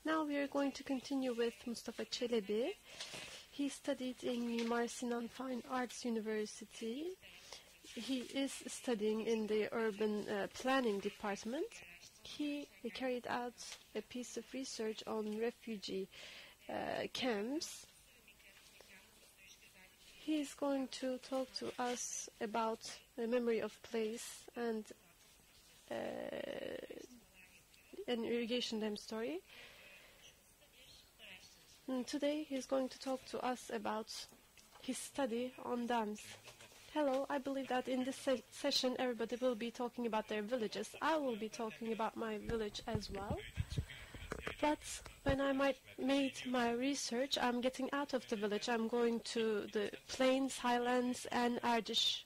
Now we are going to continue with Mustafa Çelebi. He studied in Mimar Sinan Fine Arts University. He is studying in the urban planning department. He carried out a piece of research on refugee camps. He is going to talk to us about the memory of place and an irrigation dam story. And today he is going to talk to us about his study on dams. Hello, I believe that in this session everybody will be talking about their villages. I will be talking about my village as well. But when I made my research, I'm getting out of the village. I'm going to the plains, highlands, and Ardish,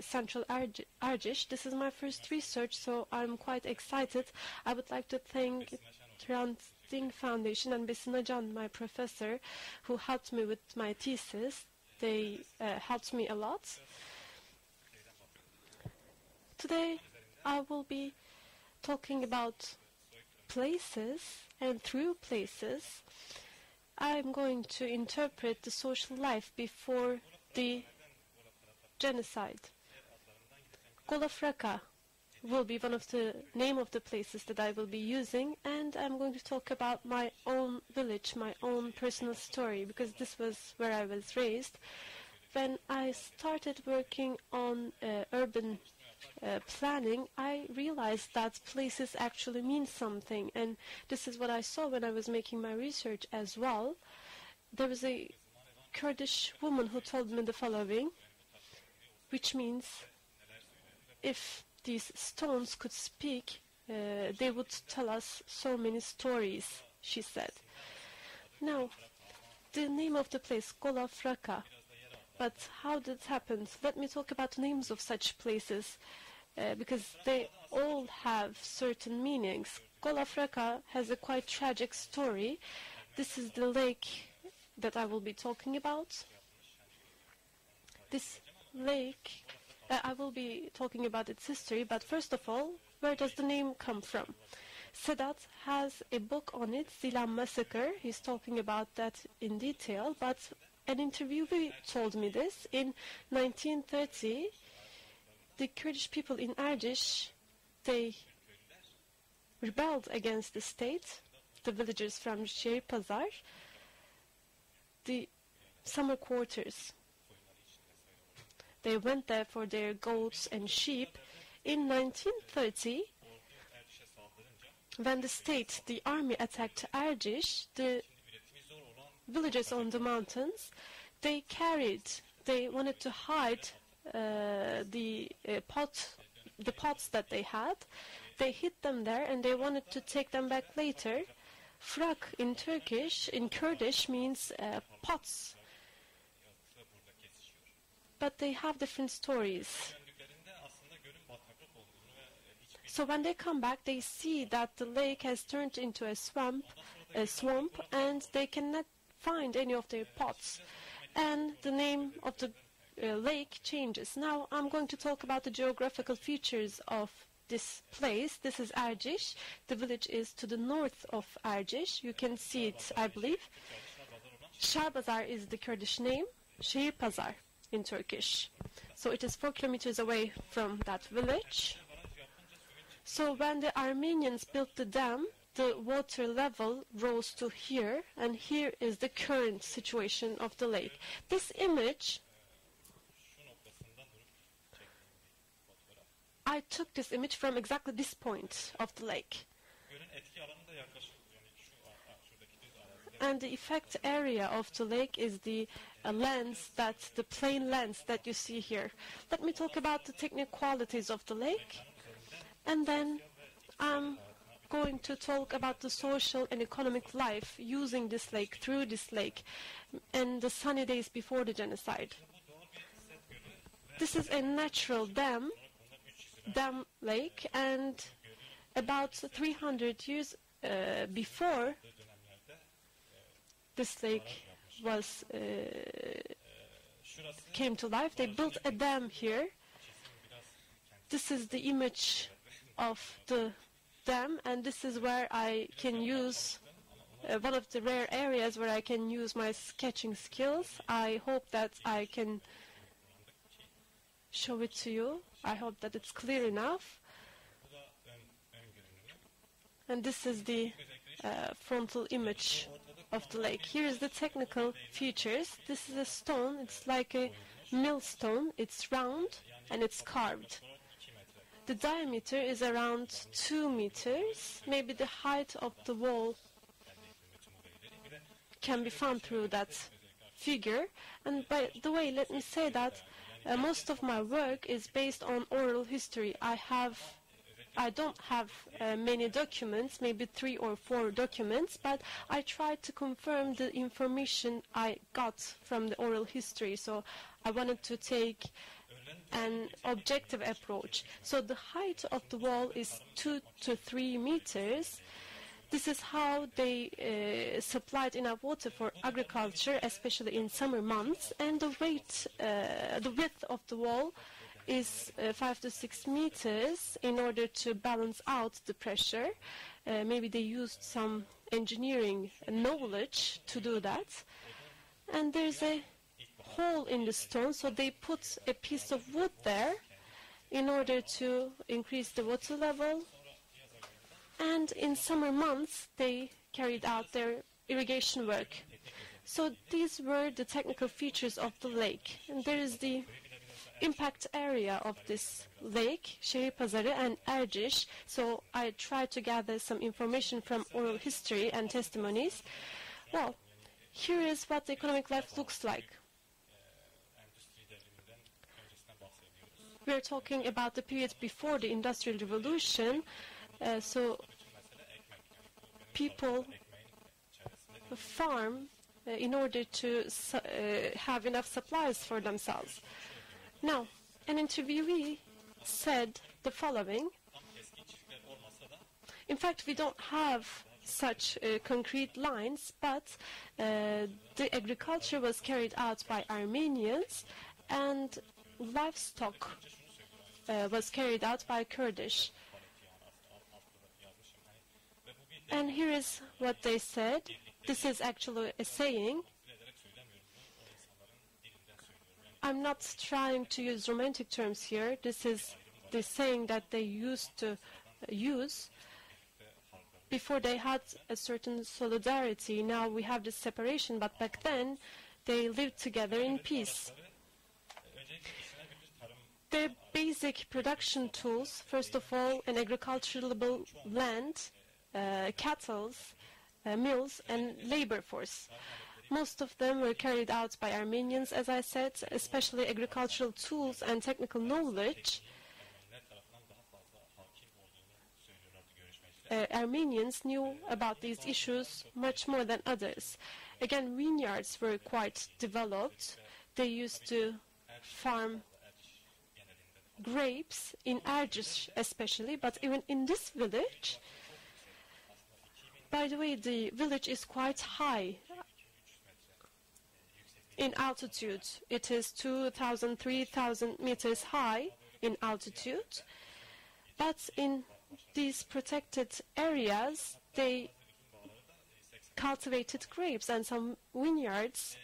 central Ardish. This is my first research, so I'm quite excited. I would like to thank Hrant Dink Foundation and Besin Acan, my professor, who helped me with my thesis. They helped me a lot. Today I will be talking about places, and through places I'm going to interpret the social life before the genocide. Golafraka will be one of the name of the places that I will be using, and I'm going to talk about my own village, my own personal story, because this was where I was raised. When I started working on urban planning, I realized that places actually mean something, and this is what I saw when I was making my research as well. There was a Kurdish woman who told me the following, which means if these stones could speak, they would tell us so many stories, she said. Now, the name of the place, Golafraka. But how did it happen? Let me talk about the names of such places, because they all have certain meanings. Golafraka has a quite tragic story. This is the lake that I will be talking about. This lake, I will be talking about its history, but first of all, where does the name come from? Sedat has a book on it, Zilan Massacre. He's talking about that in detail, but an interviewee told me this. In 1930, the Kurdish people in Ardish, they rebelled against the state, the villagers from Şehirpazar, the summer quarters. They went there for their goats and sheep. In 1930, when the state, the army attacked Ardish, the villagers on the mountains, they wanted to hide the pots that they had. They hid them there and they wanted to take them back later. Frak in Kurdish means pots. But they have different stories. So when they come back, they see that the lake has turned into a swamp, and they cannot find any of their pots. And the name of the lake changes. Now I'm going to talk about the geographical features of this place. This is Ardish. The village is to the north of Ardish. You can see it, I believe. Şehirpazar is the Kurdish name. Şehirpazar in Turkish. So it is 4 kilometers away from that village. So when the Armenians built the dam, the water level rose to here, and here is the current situation of the lake. This image, I took this image from exactly this point of the lake. And the effect area of the lake is the the plain lands that you see here. Let me talk about the technical qualities of the lake, and then I'm going to talk about the social and economic life using this lake, through this lake, and the sunny days before the genocide. This is a natural dam lake, and about 300 years before this lake came to life, they built a dam here. This is the image of the dam, and this is where I can use one of the rare areas where I can use my sketching skills. I hope that I can show it to you. I hope that it's clear enough. And this is the frontal image of the lake. Here is the technical features. This is a stone. It's like a millstone. It's round and it's carved. The diameter is around 2 meters. Maybe the height of the wall can be found through that figure. And by the way, let me say that most of my work is based on oral history. I don't have many documents, maybe 3 or 4 documents, but I try to confirm the information I got from the oral history. So I wanted to take an objective approach. So the height of the wall is 2 to 3 meters. This is how they supplied enough water for agriculture, especially in summer months. And the width of the wall is 5 to 6 meters in order to balance out the pressure. Maybe they used some engineering knowledge to do that. And there's a hole in the stone, so they put a piece of wood there in order to increase the water level. And in summer months, they carried out their irrigation work. So these were the technical features of the lake. And there is the impact area of this lake, Şehirpazarı and Erciş. So I tried to gather some information from oral history and testimonies. Well, here is what the economic life looks like. We're talking about the period before the Industrial Revolution. So people farm in order to have enough supplies for themselves. Now, an interviewee said the following. In fact, we don't have such concrete lines, but the agriculture was carried out by Armenians and livestock was carried out by Kurdish. And here is what they said. This is actually a saying. I'm not trying to use romantic terms here. This is the saying that they used to use. Before they had a certain solidarity. Now we have this separation, but back then they lived together in peace. Their basic production tools, first of all, an agricultural land, cattle, mills, and labor force. Most of them were carried out by Armenians, as I said, especially agricultural tools and technical knowledge. Armenians knew about these issues much more than others. Again, vineyards were quite developed. They used to farm grapes in Erciş especially, but even in this village, by the way, the village is quite high in altitude. It is 2,000, 3,000 meters high in altitude, but in these protected areas, they cultivated grapes, and some vineyards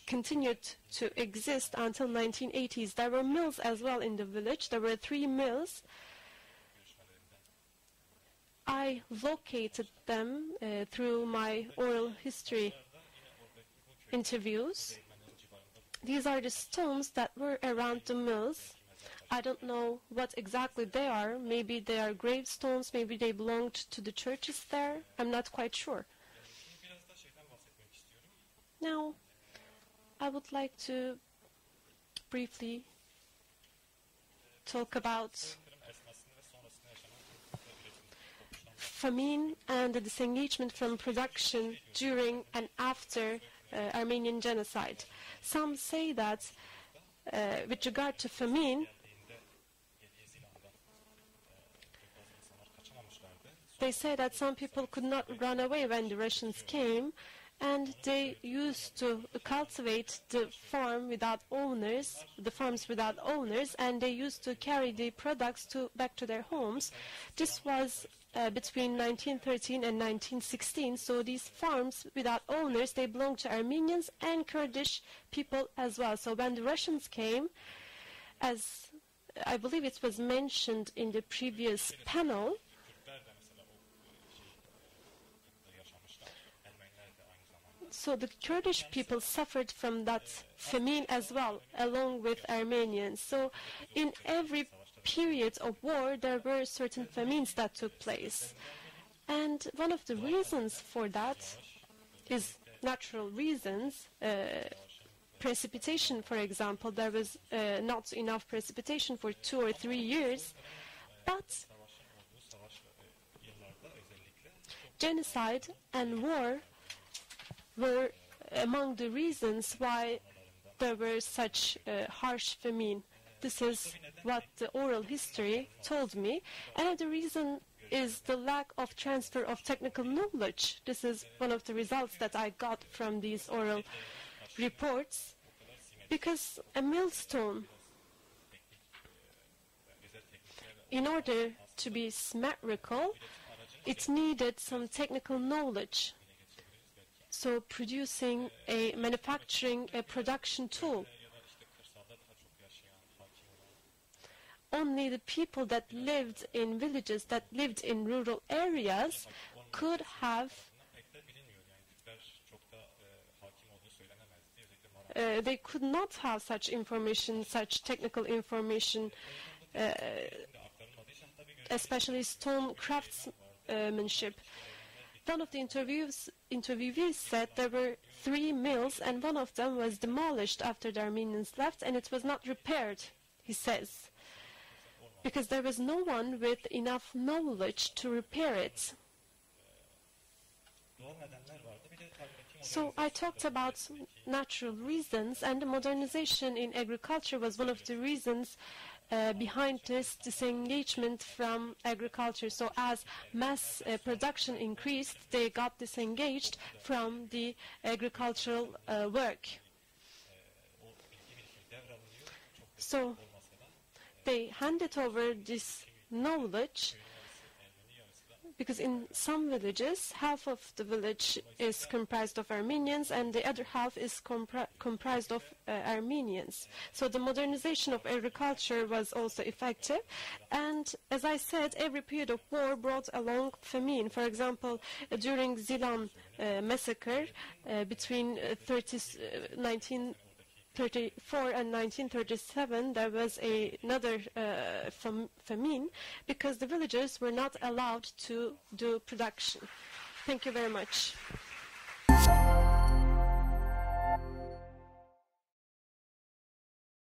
continued to exist until 1980s. There were mills as well in the village. There were 3 mills. I located them through my oral history interviews. These are the stones that were around the mills. I don't know what exactly they are. Maybe they are gravestones, maybe they belonged to the churches there. I'm not quite sure. Now, I would like to briefly talk about famine and the disengagement from production during and after Armenian genocide. Some say that with regard to famine, they say that some people could not run away when the Russians came, and they used to cultivate the farms without owners, and they used to carry the products back to their homes. This was between 1913 and 1916. So these farms without owners, they belong to Armenians and Kurdish people as well. So when the Russians came, as I believe it was mentioned in the previous panel, so the Kurdish people suffered from that famine as well, along with Armenians. So in every period of war, there were certain famines that took place. And one of the reasons for that is natural reasons. Precipitation, for example, there was not enough precipitation for 2 or 3 years. But genocide and war were among the reasons why there were such harsh famine. This is what the oral history told me. Another reason is the lack of transfer of technical knowledge. This is one of the results that I got from these oral reports, because a millstone, in order to be symmetrical, it needed some technical knowledge. So producing a production tool. Only the people that lived in villages, that lived in rural areas, could have, they could not have such information, such technical information, especially stone craftsmanship. One of the interviewees said there were 3 mills, and one of them was demolished after the Armenians left, and it was not repaired, he says, because there was no one with enough knowledge to repair it. So I talked about natural reasons, and the modernization in agriculture was one of the reasons behind this disengagement from agriculture. So as mass production increased, they got disengaged from the agricultural work. So they handed over this knowledge, because in some villages, half of the village is comprised of Armenians and the other half is comprised of Armenians. So the modernization of agriculture was also effective. And as I said, every period of war brought along famine. For example, during Zilan massacre between 1934 and 1937, there was another famine, because the villagers were not allowed to do production. Thank you very much.